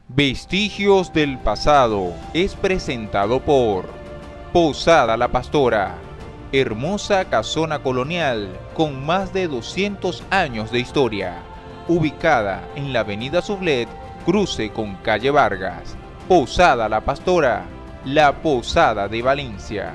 Vestigios del pasado es presentado por Posada La Pastora, hermosa casona colonial con más de 200 años de historia, ubicada en la avenida Sublet, cruce con calle Vargas. Posada La Pastora, la posada de Valencia.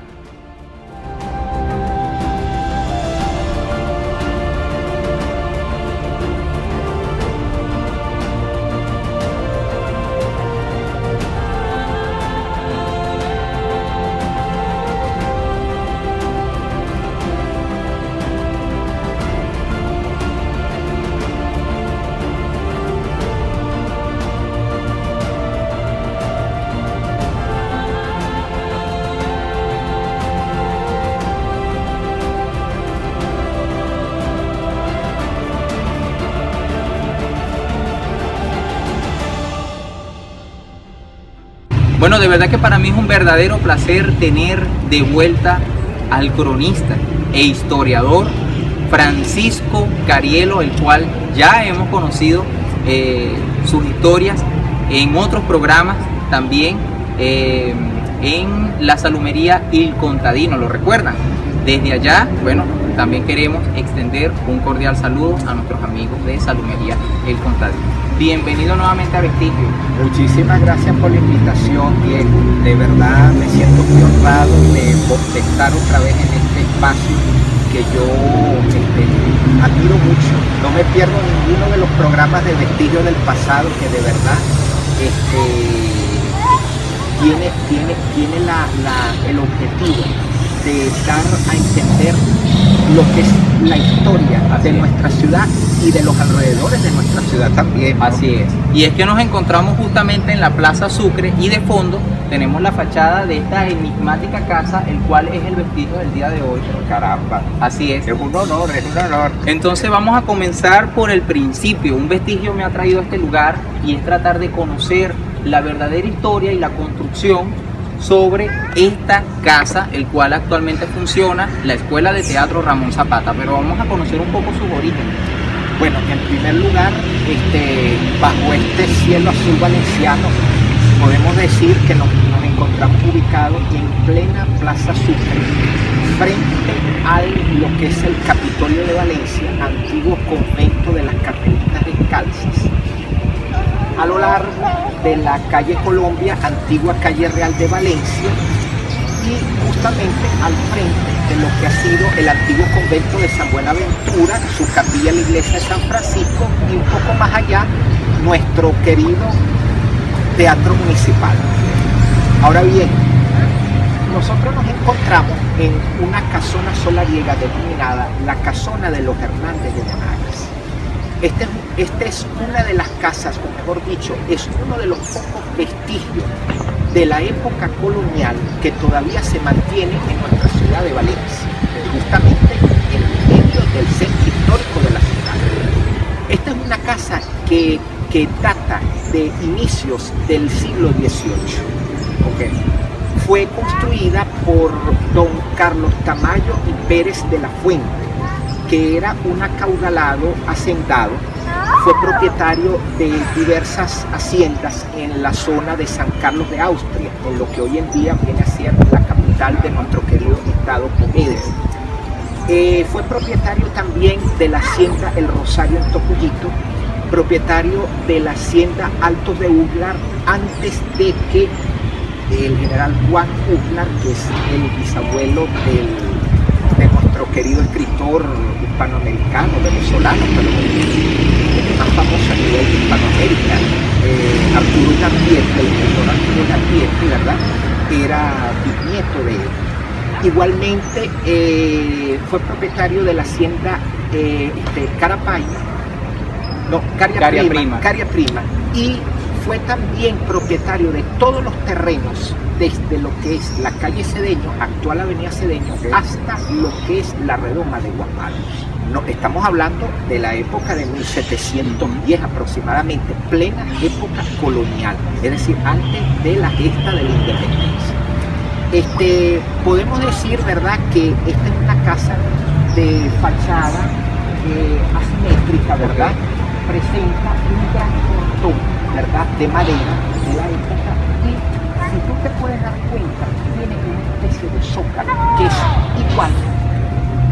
Bueno, de verdad que para mí es un verdadero placer tener de vuelta al cronista e historiador Francisco Carielo, el cual ya hemos conocido sus historias en otros programas también, en la salumería Il Contadino, ¿lo recuerdan? Desde allá, bueno, también queremos extender un cordial saludo a nuestros amigos de Salumería El Contadino. Bienvenido nuevamente a Vestigio. Muchísimas gracias por la invitación, Diego. De verdad me siento muy honrado de estar otra vez en este espacio que yo admiro mucho. No me pierdo ninguno de los programas de Vestigio del Pasado, que de verdad tiene el objetivo de dar a entender lo que es la historia de nuestra ciudad y de los alrededores de nuestra ciudad también, ¿no? Así es. Y es que nos encontramos justamente en la Plaza Sucre y de fondo tenemos la fachada de esta enigmática casa, el cual es el vestigio del día de hoy. Caramba. Así es. Es un honor, es un honor. Entonces vamos a comenzar por el principio. Un vestigio me ha traído a este lugar y es tratar de conocer la verdadera historia y la construcción sobre esta casa, el cual actualmente funciona, la Escuela de Teatro Ramón Zapata, pero vamos a conocer un poco sus orígenes. Bueno, en primer lugar, bajo este cielo azul valenciano, podemos decir que nos encontramos ubicados en plena Plaza Sucre, frente a lo que es el Capitolio de Valencia, antiguo convento de las Carmelitas Descalzas. A lo largo de la calle Colombia, antigua calle Real de Valencia, y justamente al frente de lo que ha sido el antiguo convento de San Buenaventura, su capilla, la iglesia de San Francisco, y un poco más allá nuestro querido Teatro Municipal. Ahora bien, nosotros nos encontramos en una casona solariega denominada la Casona de los Hernández de Monagas. Esta es una de las casas, o mejor dicho, es uno de los pocos vestigios de la época colonial que todavía se mantiene en nuestra ciudad de Valencia, justamente en medio del centro histórico de la ciudad. Esta es una casa que data de inicios del siglo XVIII. ¿Okay? Fue construida por don Carlos Tamayo y Pérez de la Fuente, que era un acaudalado hacendado. Fue propietario de diversas haciendas en la zona de San Carlos de Austria, en lo que hoy en día viene a ser la capital de nuestro querido estado Comedes. Fue propietario también de la hacienda El Rosario en Tocuyito, propietario de la hacienda Altos de Uglar, antes de que el general Juan Uglar, que es el bisabuelo de nuestro querido escritor hispanoamericano, venezolano, pero el más famoso a nivel de Hispanoamérica, Arturo Ugartiete, el escritor Arturo Ugartiete, ¿verdad? Era bisnieto de él. Igualmente fue propietario de la hacienda Caria Prima, y fue también propietario de todos los terrenos desde lo que es la calle Cedeño, actual avenida Cedeño, hasta lo que es la redoma de Guapal. No, estamos hablando de la época de 1710 aproximadamente, plena época colonial, es decir, antes de la gesta de la independencia. Podemos decir, ¿verdad?, que esta es una casa de fachada asimétrica, ¿verdad? Presenta un gran portón ¿verdad?, de madera de la época, y si tú te puedes dar cuenta, tiene una especie de zócalo que es igual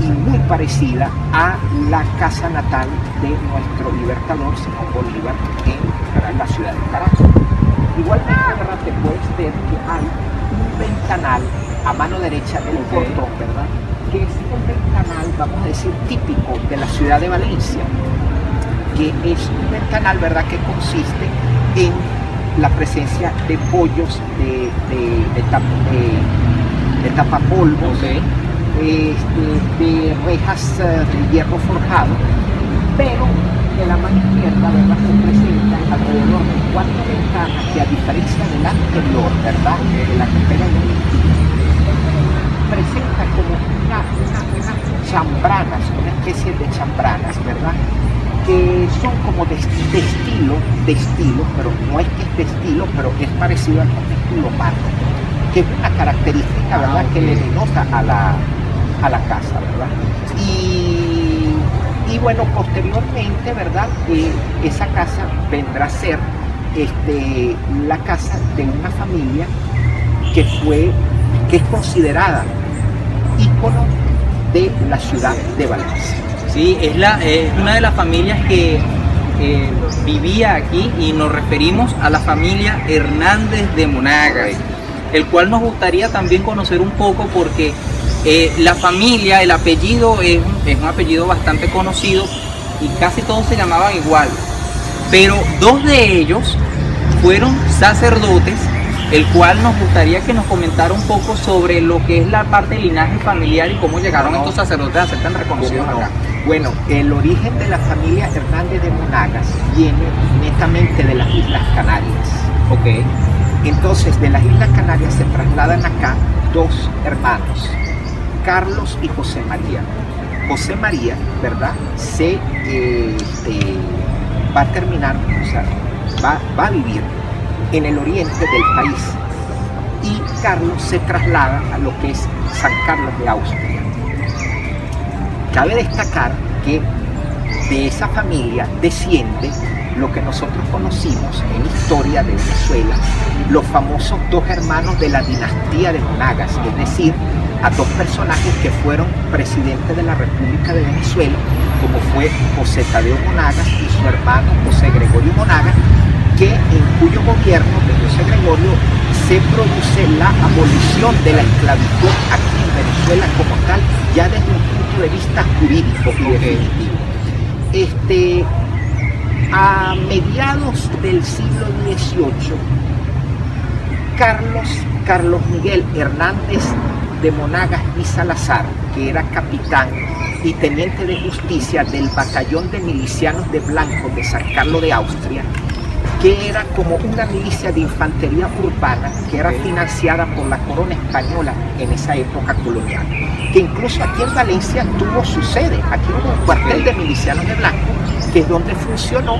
y muy parecida a la casa natal de nuestro libertador Simón Bolívar en la ciudad de Caracas. Igualmente, ¿verdad?, te puedes ver que hay un ventanal a mano derecha del portón, ¿verdad?, que es el ventanal, vamos a decir, típico de la ciudad de Valencia, que es un ventanal, ¿verdad?, que consiste en la presencia de pollos, de tapapolvos, de rejas de hierro forjado, pero de la mano izquierda, ¿verdad?, se presenta alrededor de 4 ventanas que, a diferencia de la anterior, ¿verdad?, de la que pega en el presenta como unas chambranas, una especie de chambranas, ¿verdad?, que son como de estilo, pero no es que es de estilo, pero es parecido al estilo marco, que es una característica, ¿verdad?, que le denota a la casa, ¿verdad? Y bueno, posteriormente, ¿verdad?, esa casa vendrá a ser la casa de una familia que es considerada ícono de la ciudad de Valencia. Sí, es una de las familias que vivía aquí, y nos referimos a la familia Hernández de Monagas, el cual nos gustaría también conocer un poco, porque la familia, el apellido es un apellido bastante conocido y casi todos se llamaban igual, pero 2 de ellos fueron sacerdotes, el cual nos gustaría que nos comentara un poco sobre lo que es la parte del linaje familiar y cómo llegaron estos sacerdotes a ser tan reconocidos acá. Bueno, el origen de la familia Hernández de Monagas viene netamente de las Islas Canarias. Ok. Entonces, de las Islas Canarias se trasladan acá 2 hermanos, Carlos y José María. José María, ¿verdad?, va a terminar, o sea, va a vivir en el oriente del país, y Carlos se traslada a lo que es San Carlos de Austria. Cabe destacar que de esa familia desciende lo que nosotros conocimos en historia de Venezuela, los famosos 2 hermanos de la dinastía de Monagas, es decir, a 2 personajes que fueron presidentes de la República de Venezuela, como fue José Tadeo Monagas y su hermano José Gregorio Monagas, en cuyo gobierno de José Gregorio se produce la abolición de la esclavitud aquí en Venezuela como tal, ya desde un punto de vista jurídico y definitivo. A mediados del siglo XVIII, Carlos Miguel Hernández de Monagas y Salazar, que era capitán y teniente de justicia del batallón de milicianos de blancos de San Carlos de Austria, que era como una milicia de infantería urbana que era financiada por la corona española en esa época colonial, que incluso aquí en Valencia tuvo su sede. Aquí hubo un cuartel de milicianos de blanco, que es donde funcionó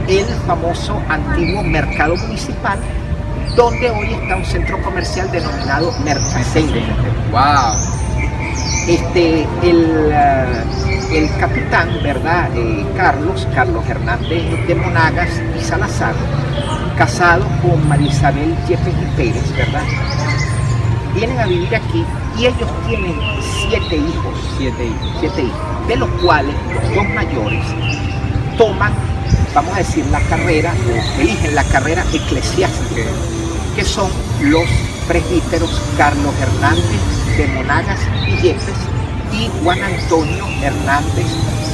el famoso antiguo mercado municipal, donde hoy está un centro comercial denominado Mercaseire. ¡Wow! El capitán, ¿verdad?, Carlos Hernández de Monagas y Salazar, casado con María Isabel Yepes y Pérez, ¿verdad?, vienen a vivir aquí, y ellos tienen 7 hijos, de los cuales los 2 mayores toman, vamos a decir, la carrera, o eligen la carrera eclesiástica, que son los presbíteros Carlos Hernández de Monagas y Yepes y Juan Antonio Hernández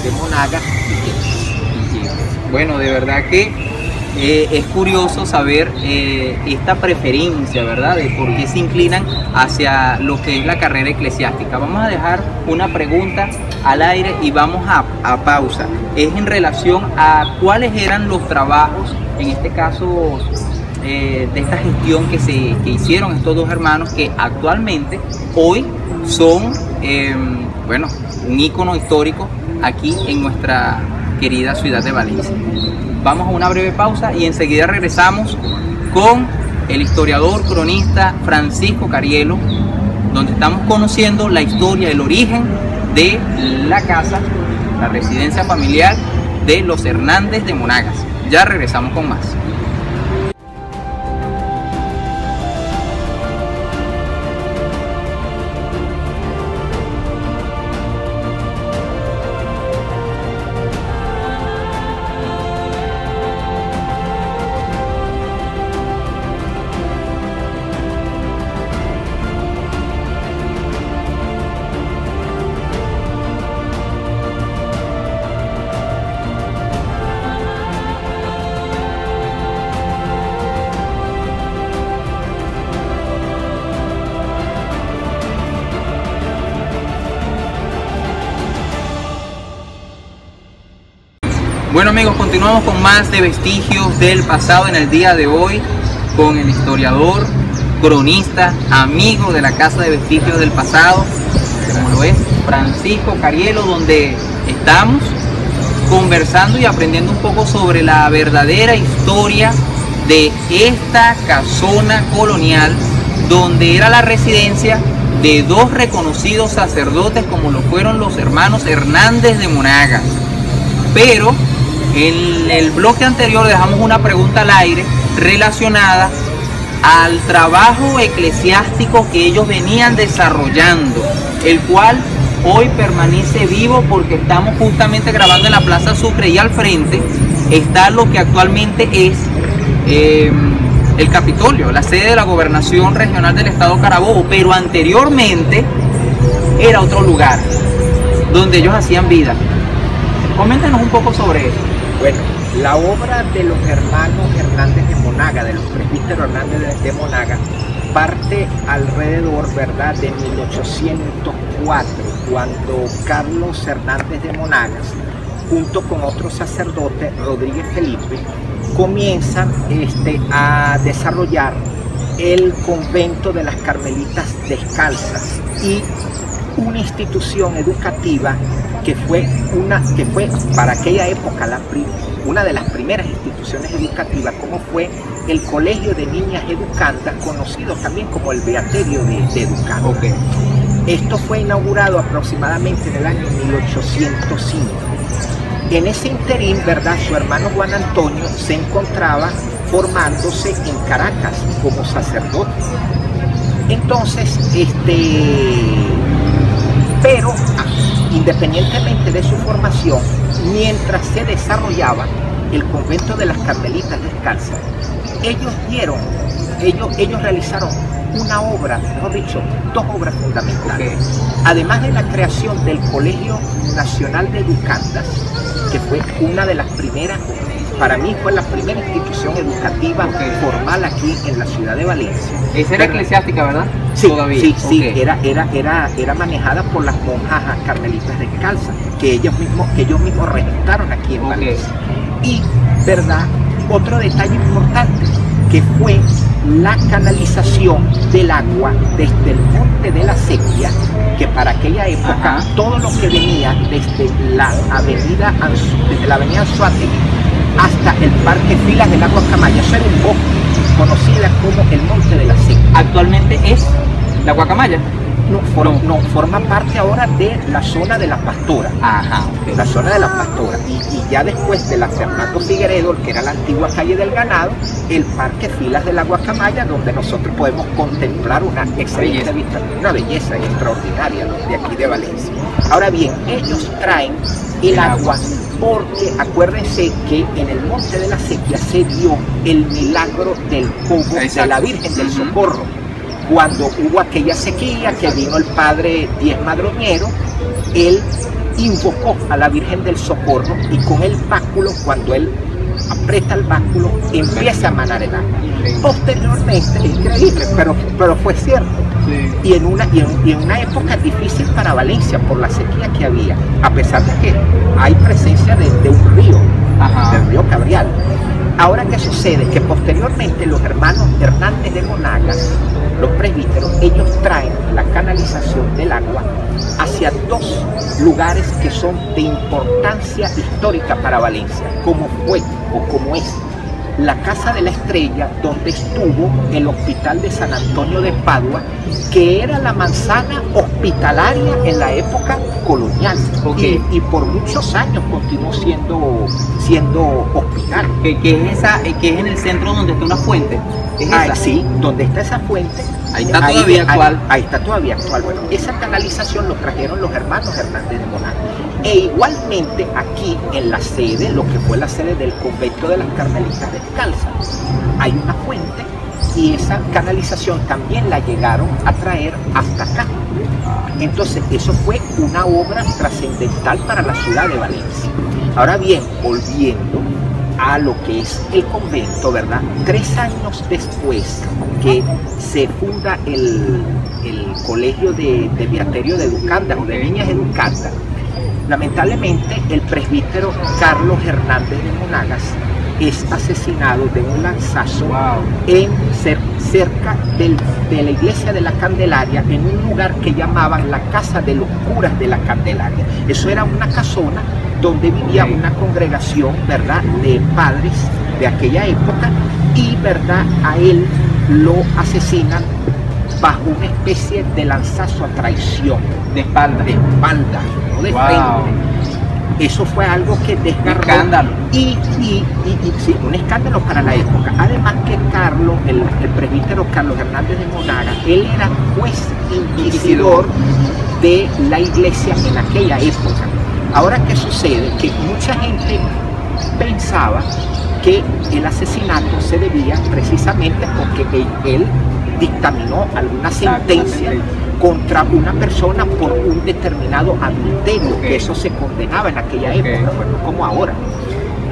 de Monagas y Yepes. Bueno, de verdad que es curioso saber esta preferencia, ¿verdad?, de por qué se inclinan hacia lo que es la carrera eclesiástica. Vamos a dejar una pregunta al aire y vamos a pausa. Es en relación a cuáles eran los trabajos, en este caso, de esta gestión que hicieron estos 2 hermanos, que actualmente hoy son bueno, un ícono histórico aquí en nuestra querida ciudad de Valencia. Vamos a una breve pausa y enseguida regresamos con el historiador cronista Francisco Carielo, donde estamos conociendo la historia, el origen de la casa, la residencia familiar de los Hernández de Monagas. Ya regresamos con más. Bueno amigos, continuamos con más de Vestigios del Pasado en el día de hoy con el historiador, cronista, amigo de la Casa de Vestigios del Pasado, como lo es Francisco Carielo, donde estamos conversando y aprendiendo un poco sobre la verdadera historia de esta casona colonial, donde era la residencia de dos reconocidos sacerdotes como lo fueron los hermanos Hernández de Monagas. Pero en el bloque anterior dejamos una pregunta al aire relacionada al trabajo eclesiástico que ellos venían desarrollando, el cual hoy permanece vivo porque estamos justamente grabando en la Plaza Sucre y al frente está lo que actualmente es el Capitolio, la sede de la Gobernación Regional del Estado Carabobo, pero anteriormente era otro lugar donde ellos hacían vida. Coméntanos un poco sobre eso. Bueno, la obra de los hermanos Hernández de Monagas, de los presbíteros Hernández de Monagas, parte alrededor, ¿verdad?, de 1804, cuando Carlos Hernández de Monagas, junto con otro sacerdote, Rodríguez Felipe, comienzan a desarrollar el convento de las Carmelitas Descalzas y una institución educativa que fue para aquella época una de las primeras instituciones educativas, como fue el Colegio de Niñas Educandas, conocido también como el Beaterio de Educandas. Okay. Esto fue inaugurado aproximadamente en el año 1805. En ese interín, ¿verdad?, su hermano Juan Antonio se encontraba formándose en Caracas como sacerdote. Entonces, pero independientemente de su formación, mientras se desarrollaba el convento de las Carmelitas Descalzas, ellos realizaron una obra, mejor dicho, dos obras fundamentales. Okay. Además de la creación del Colegio Nacional de Educandas, que fue una de las primeras, para mí fue la primera institución educativa formal aquí en la ciudad de Valencia. Esa era eclesiástica, ¿verdad? Sí, todavía. Sí, okay. Era manejada por las monjas carmelitas descalzas, que ellos mismos registraron aquí en Valencia. Y, ¿verdad?, otro detalle importante, que fue la canalización del agua desde el Monte de la Sequía, que para aquella época todo lo que venía desde la avenida Anzoátegui hasta el Parque Filas de la Guacamaya, eso era un bosque conocida como el Monte de la Sequía. ¿Actualmente es la Guacamaya? No, forma parte ahora de la zona de la Pastora. Okay. La zona de la Pastora. Y ya después de la Fernando Figueredo, que era la antigua calle del Ganado, el Parque Filas de la Guacamaya, donde nosotros podemos contemplar una excelente vista, una belleza extraordinaria de aquí de Valencia. Ahora bien, ellos traen el agua porque acuérdense que en el Monte de la Sequía se dio el milagro del cobo de la Virgen del Socorro. Cuando hubo aquella sequía, que vino el padre Diez Madroñero, él invocó a la Virgen del Socorro y con el báculo, cuando él aprieta el báculo, empieza a manar el agua. Posteriormente, increíble, pero fue cierto. Sí. Y en una época difícil para Valencia por la sequía que había, a pesar de que hay presencia de un río, del río Cabrial. Ahora, ¿qué sucede? Que posteriormente los hermanos Hernández de Monagas, los presbíteros, ellos traen la canalización del agua hacia dos lugares que son de importancia histórica para Valencia, como fue o como es la Casa de la Estrella, donde estuvo el Hospital de San Antonio de Padua, que era la manzana hospitalaria en la época colonial. Y por muchos años continuó siendo hospital. Que es en el centro donde está una fuente. Sí, donde está esa fuente. Ahí está todavía actual. Ahí está todavía actual. Bueno, esa canalización lo trajeron los hermanos Hernández de Monagas. E igualmente aquí en la sede, lo que fue la sede del convento de las Carmelitas Descalzas, hay una fuente y esa canalización también la llegaron a traer hasta acá. Entonces eso fue una obra trascendental para la ciudad de Valencia. Ahora bien, volviendo a lo que es el convento, ¿verdad? 3 años después que se funda el colegio de Beaterio de Educandas o de Niñas Educandas, Lamentablemente, el presbítero Carlos Hernández de Monagas es asesinado de un lanzazo cerca de la iglesia de la Candelaria, en un lugar que llamaban la Casa de los Curas de la Candelaria. Eso era una casona donde vivía una congregación, ¿verdad?, de padres de aquella época, y, ¿verdad?, a él lo asesinan bajo una especie de lanzazo a traición. De espalda. De espalda, no de frente. Eso fue algo que desgarró. Un escándalo. Y sí, un escándalo para la época. Además que Carlos, el presbítero Carlos Hernández de Monagas, él era juez inquisidor de la iglesia en aquella época. Ahora, ¿qué sucede? Que mucha gente pensaba que el asesinato se debía precisamente porque él dictaminó alguna sentencia contra una persona por un determinado adulterio, que eso se condenaba en aquella época, no como ahora.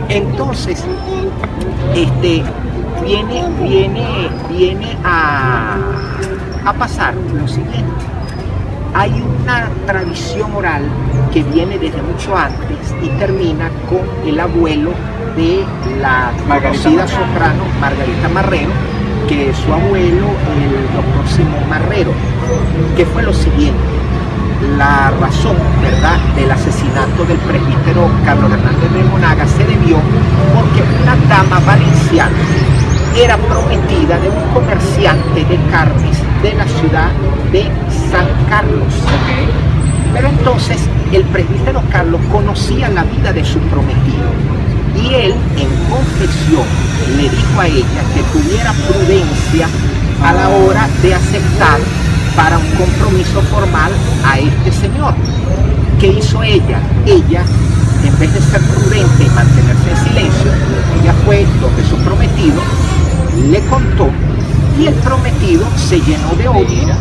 Entonces, viene a pasar lo siguiente. Hay una tradición oral que viene desde mucho antes y termina con el abuelo de la conocida soprano Margarita Marrero, que su abuelo, el doctor Simón Marrero, que fue lo siguiente. La razón, ¿verdad?, del asesinato del presbítero Carlos Hernández de Monagas se debió porque una dama valenciana era prometida de un comerciante de carnes de la ciudad de San Carlos. Pero entonces el presbítero Carlos conocía la vida de su prometido y él, en confesión, le dijo a ella que tuviera prudencia a la hora de aceptar para un compromiso formal a este señor. ¿Qué hizo ella? Ella, en vez de ser prudente y mantenerse en silencio, ella fue donde su prometido, le contó, y el prometido se llenó de odio,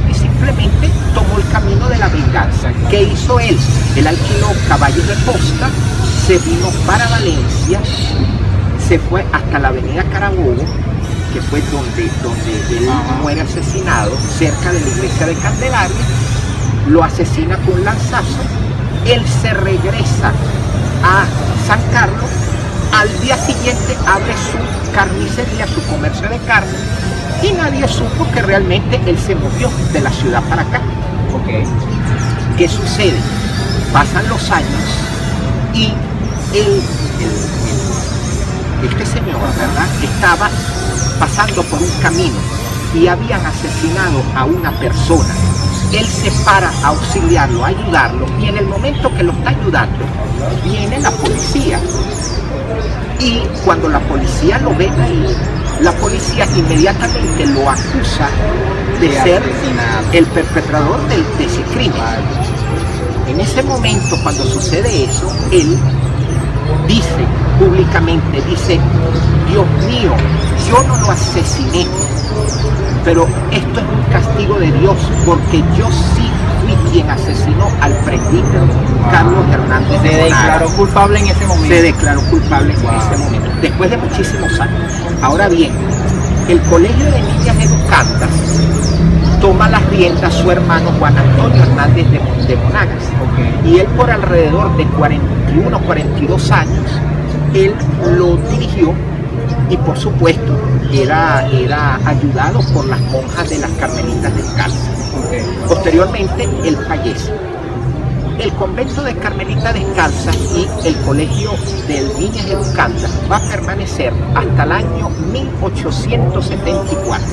y simplemente tomó el camino de la venganza. ¿Qué hizo él? Él alquiló caballos de posta, se vino para Valencia, se fue hasta la avenida Carabobo, que fue donde él muere asesinado, cerca de la iglesia de Candelaria, lo asesina con un lanzazo. Él se regresa a San Carlos, al día siguiente abre su carnicería, su comercio de carne, y nadie supo que realmente él se movió de la ciudad para acá. ¿Qué sucede? Pasan los años y este señor, ¿verdad?, estaba pasando por un camino y habían asesinado a una persona. Él se para a auxiliarlo, a ayudarlo, y en el momento que lo está ayudando viene la policía, y cuando la policía lo ve ahí, la policía inmediatamente lo acusa de ser el perpetrador de ese crimen. En ese momento, cuando sucede eso, él dice públicamente, dice: Dios mío, yo no lo asesiné, pero esto es un castigo de Dios, porque yo sí fui quien asesinó al presbítero Carlos Hernández de Monagas. Se declaró culpable en ese momento. Se declaró culpable en ese momento, después de muchísimos años. Ahora bien, el Colegio de Niñas Educandas toma las riendas su hermano Juan Antonio Hernández de Monagas. Y él, por alrededor de 41, 42 años, él lo dirigió, y por supuesto era ayudado por las monjas de las Carmelitas Descalzas. Posteriormente él fallece. El convento de Carmelitas Descalzas y el Colegio de Niñas Educandas va a permanecer hasta el año 1874,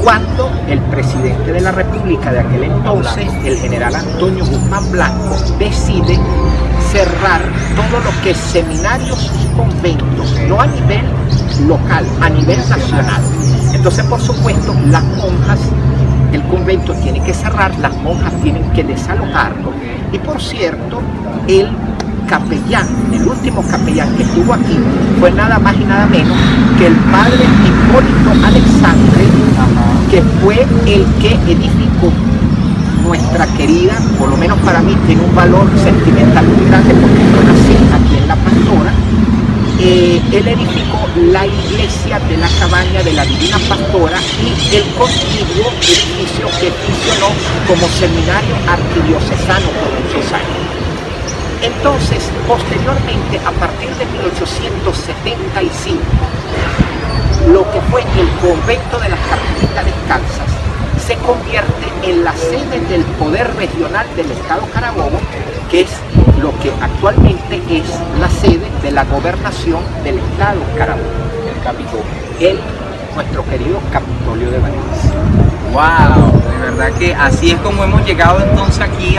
cuando el presidente de la República de aquel entonces, el general Antonio Guzmán Blanco, decide cerrar todo lo que es seminarios y conventos, no a nivel local, a nivel nacional. Entonces, por supuesto, las monjas, el convento tiene que cerrar, las monjas tienen que desalojarlo. Y por cierto, el capellán, el último capellán que estuvo aquí, fue nada más y nada menos que el padre Hipólito Alexandre, que fue el que edificó nuestra querida, por lo menos para mí, tiene un valor sentimental muy grande porque yo nací aquí en La Pastora, él edificó la iglesia de la Cabaña de la Divina Pastora y el contiguo edificio que funcionó como seminario arquidiocesano por muchos años. Entonces, posteriormente, a partir de 1875, lo que fue el convento de las Carmelitas Descalzas se convierte en la sede del poder regional del Estado Carabobo, que es lo que actualmente es la sede de la gobernación del Estado Carabobo, el Capitolio, nuestro querido Capitolio de Valencia. ¡Wow! De verdad que así es como hemos llegado entonces aquí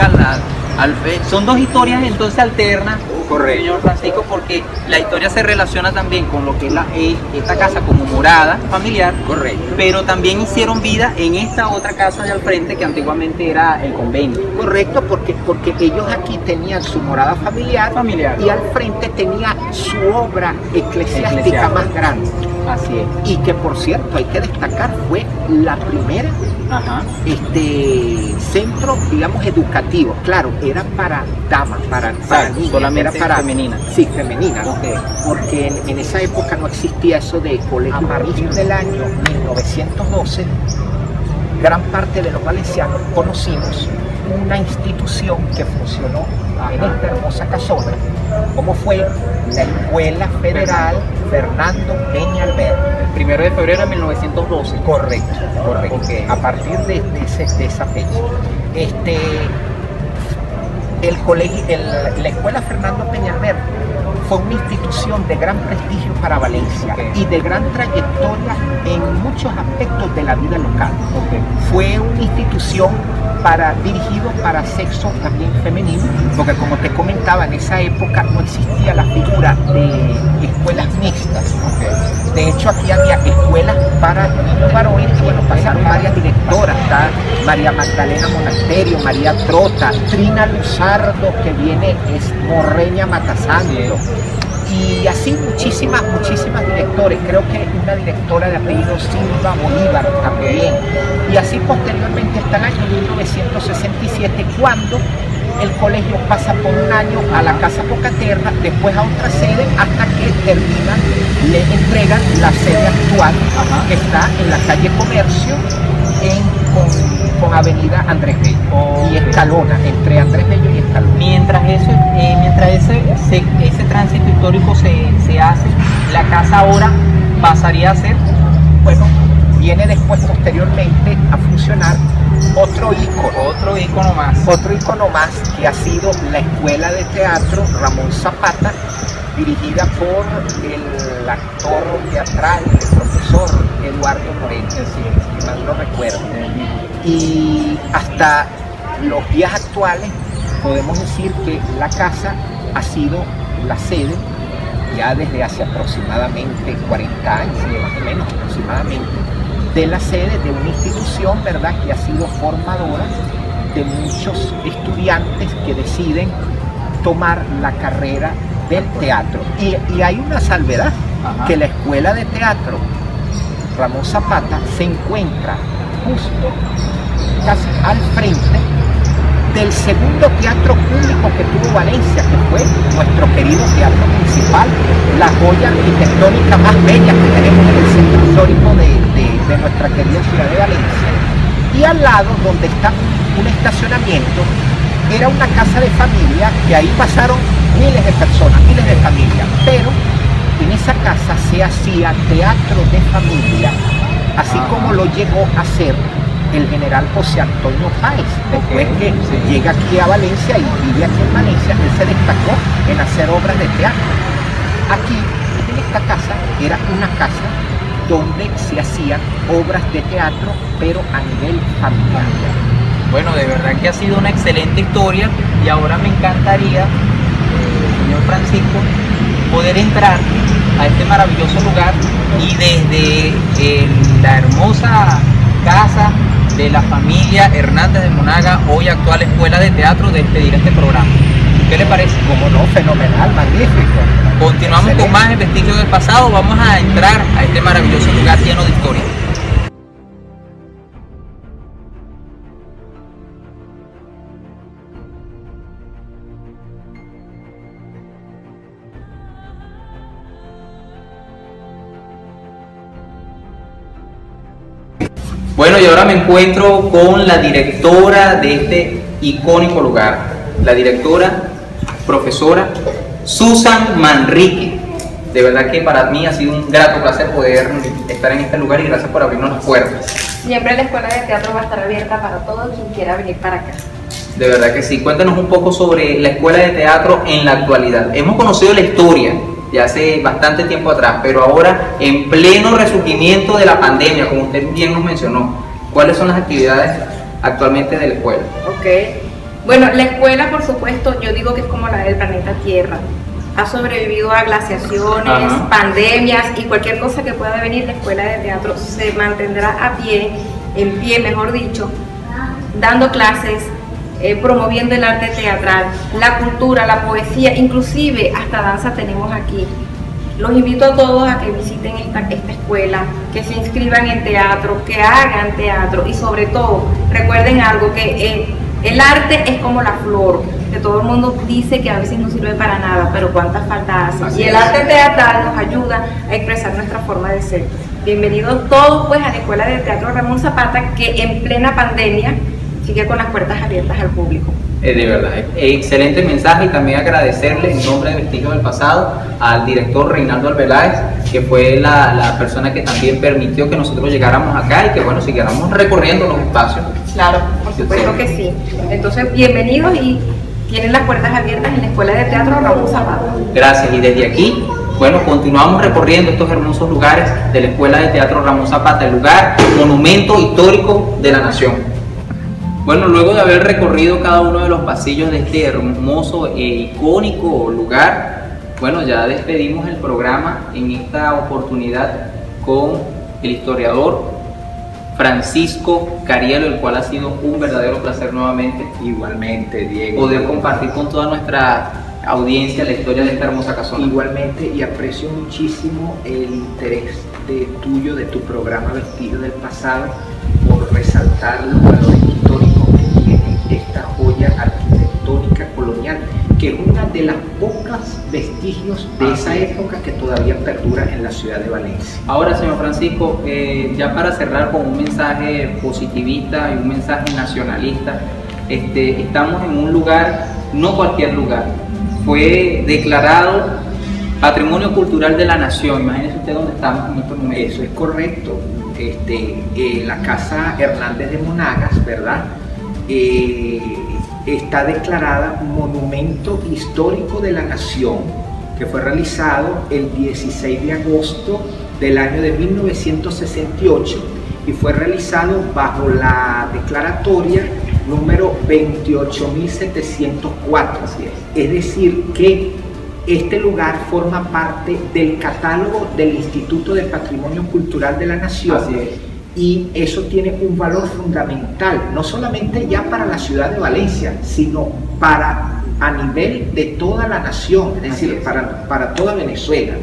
son dos historias entonces alternas, correcto, señor Francisco, porque la historia se relaciona también con lo que es esta casa como morada familiar, correcto, pero también hicieron vida en esta otra casa de al frente que antiguamente era el convento. Correcto, porque ellos aquí tenían su morada familiar y al frente tenía su obra eclesiástica más grande. Así es. Y que por cierto hay que destacar, fue la primera centro, digamos, educativo. Claro, era para damas, para niñas, solamente era para femenina. Sí, femenina, okay. Porque en esa época no existía eso de colegio. A partir del año 1912, gran parte de los valencianos conocimos una institución que funcionó en esta hermosa casona, como fue la Escuela Federal Fernando Peñalver. El 1 de febrero de 1912. Correcto. Okay. A partir de esa fecha. La Escuela Fernando Peñalver fue una institución de gran prestigio para Valencia y de gran trayectoria en muchos aspectos de la vida local. Fue una institución dirigido para sexo también femenino, porque como te comentaba, en esa época no existía la figura de escuelas mixtas. De hecho, aquí había escuelas para niños varones y bueno, pasaron varias directoras. Está María Magdalena Monasterio, María Trota, Trina Luzardo, que viene, es Morreña Matasanto. Y así muchísimas directores, creo que una directora de apellido Silva Bolívar también. Y así posteriormente hasta el año 1967, cuando el colegio pasa por un año a la Casa Pocaterra, después a otra sede, hasta que le entregan la sede actual, que está en la calle Comercio, con avenida Andrés Bello y Escalona, entre Andrés Bello y Escalona. Mientras ese tránsito histórico se hace, la casa ahora pasaría a ser, bueno, viene después posteriormente a funcionar otro ícono más que ha sido la Escuela de Teatro Ramón Zapata, dirigida por el actor teatral, el profesor Eduardo Moreno, si mal no recuerdo. Y hasta los días actuales podemos decir que la casa ha sido la sede ya desde hace aproximadamente 40 años, más o menos aproximadamente, de la sede de una institución, ¿verdad?, que ha sido formadora de muchos estudiantes que deciden tomar la carrera del teatro. Y hay una salvedad, que la Escuela de Teatro Ramón Zapata se encuentra justo casi al frente del segundo teatro público que tuvo Valencia, que fue nuestro querido Teatro Municipal, la joya arquitectónica más bella que tenemos en el centro histórico de nuestra querida ciudad de Valencia. Y al lado, donde está un estacionamiento, era una casa de familia, que ahí pasaron miles de personas, miles de familias, pero en esa casa se hacía teatro de familia, así como lo llegó a hacer el general José Antonio Páez. Después que llega aquí a Valencia y vive aquí en Valencia, él se destacó en hacer obras de teatro. Aquí, en esta casa, era una casa donde se hacían obras de teatro, pero a nivel familiar. Bueno, de verdad que ha sido una excelente historia y ahora me encantaría, señor Francisco, poder entrar a este maravilloso lugar y desde la hermosa casa de la familia Hernández de Monaga, hoy actual Escuela de Teatro, despedir este programa. ¿Qué le parece? Como no, fenomenal, magnífico. Continuamos con más El Vestigio del Pasado. Vamos a entrar a este maravilloso lugar lleno de historia. Bueno, y ahora me encuentro con la directora de este icónico lugar, la directora, profesora Susan Manrique. De verdad que para mí ha sido un grato placer poder estar en este lugar y gracias por abrirnos las puertas. Siempre la escuela de teatro va a estar abierta para todo quien quiera venir para acá. De verdad que sí. Cuéntanos un poco sobre la escuela de teatro en la actualidad. Hemos conocido la historia de hace bastante tiempo atrás, pero ahora en pleno resurgimiento de la pandemia, como usted bien nos mencionó, ¿cuáles son las actividades actualmente de la escuela? Ok. Bueno, la escuela, por supuesto, yo digo que es como la del planeta Tierra. Ha sobrevivido a glaciaciones, pandemias y cualquier cosa que pueda venir. La escuela de teatro se mantendrá en pie, mejor dicho, dando clases, promoviendo el arte teatral, la cultura, la poesía, inclusive hasta danza tenemos aquí. Los invito a todos a que visiten esta escuela, que se inscriban en teatro, que hagan teatro y sobre todo recuerden algo, que el arte es como la flor, que todo el mundo dice que a veces no sirve para nada, pero cuánta falta hace. Y el arte teatral nos ayuda a expresar nuestra forma de ser. Bienvenidos todos pues a la Escuela de Teatro Ramón Zapata, que en plena pandemia sigue con las puertas abiertas al público. De verdad, excelente mensaje, y también agradecerle en nombre de Vestigios del Pasado al director Reinaldo Arbeláez, que fue la persona que también permitió que nosotros llegáramos acá y que bueno, siguiéramos recorriendo los espacios. Claro, por supuesto que sí. Entonces, bienvenidos y tienen las puertas abiertas en la Escuela de Teatro Ramón Zapata. Gracias, y desde aquí, bueno, continuamos recorriendo estos hermosos lugares de la Escuela de Teatro Ramón Zapata, el lugar monumento histórico de la nación. Bueno, luego de haber recorrido cada uno de los pasillos de este hermoso e icónico lugar, bueno, ya despedimos el programa en esta oportunidad con el historiador Francisco Carielo, el cual ha sido un verdadero placer nuevamente. Igualmente, Diego. Poder compartir con toda nuestra audiencia la historia de esta hermosa casona. Igualmente, y aprecio muchísimo el interés tuyo, de tu programa Vestigios del Pasado, por resaltar los valores históricos que tiene esta joya arquitectónica colonial, que es una de las pocas vestigios de esa época que todavía perdura en la ciudad de Valencia. Ahora, señor Francisco, ya para cerrar con un mensaje positivista y un mensaje nacionalista, estamos en un lugar, no cualquier lugar, fue declarado Patrimonio Cultural de la Nación. Imagínese usted dónde estamos en estos momentos. Eso es correcto. La Casa Hernández de Monagas, ¿verdad? Está declarada Monumento Histórico de la Nación, que fue realizado el 16 de agosto del año de 1968 y fue realizado bajo la declaratoria número 28.704. Es decir, que este lugar forma parte del catálogo del Instituto del Patrimonio Cultural de la Nación. Así es. Y eso tiene un valor fundamental, no solamente ya para la ciudad de Valencia, sino a nivel de toda la nación, es decir, para toda Venezuela.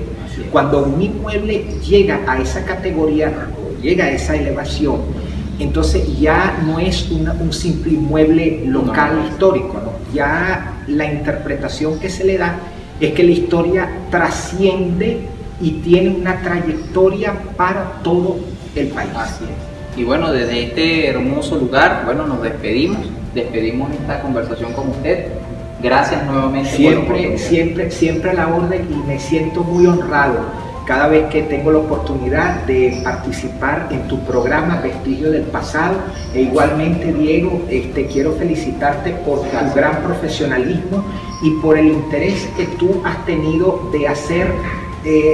Cuando un inmueble llega a esa categoría, llega a esa elevación, entonces ya no es un simple inmueble local histórico, ¿no? Ya la interpretación que se le da es que la historia trasciende y tiene una trayectoria para todo el país. Así es. Y bueno, desde este hermoso lugar, bueno, nos despedimos esta conversación con usted. Gracias nuevamente. Siempre a la orden, y me siento muy honrado cada vez que tengo la oportunidad de participar en tu programa Vestigios del Pasado. E igualmente, Diego, quiero felicitarte por tu gran profesionalismo y por el interés que tú has tenido de hacer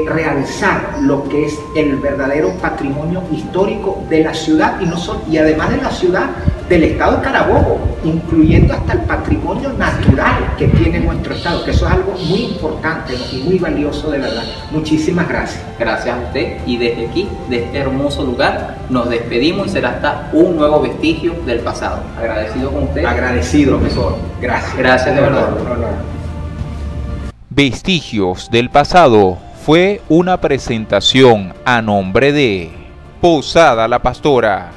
realzar lo que es el verdadero patrimonio histórico de la ciudad, y además de la ciudad, del estado de Carabobo, incluyendo hasta el patrimonio natural que tiene nuestro estado, que eso es algo muy importante, ¿no? Y muy valioso, de verdad. Muchísimas gracias. Gracias a usted, y desde aquí, de este hermoso lugar, nos despedimos y será hasta un nuevo vestigio del pasado. Agradecido con usted. Agradecido, profesor. Gracias. Gracias de verdad. Vestigios del Pasado fue una presentación a nombre de Posada La Pastora,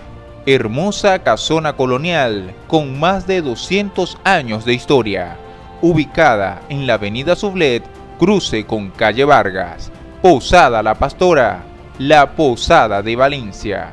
hermosa casona colonial con más de 200 años de historia, ubicada en la avenida Sublet, cruce con calle Vargas. Posada La Pastora, la Posada de Valencia.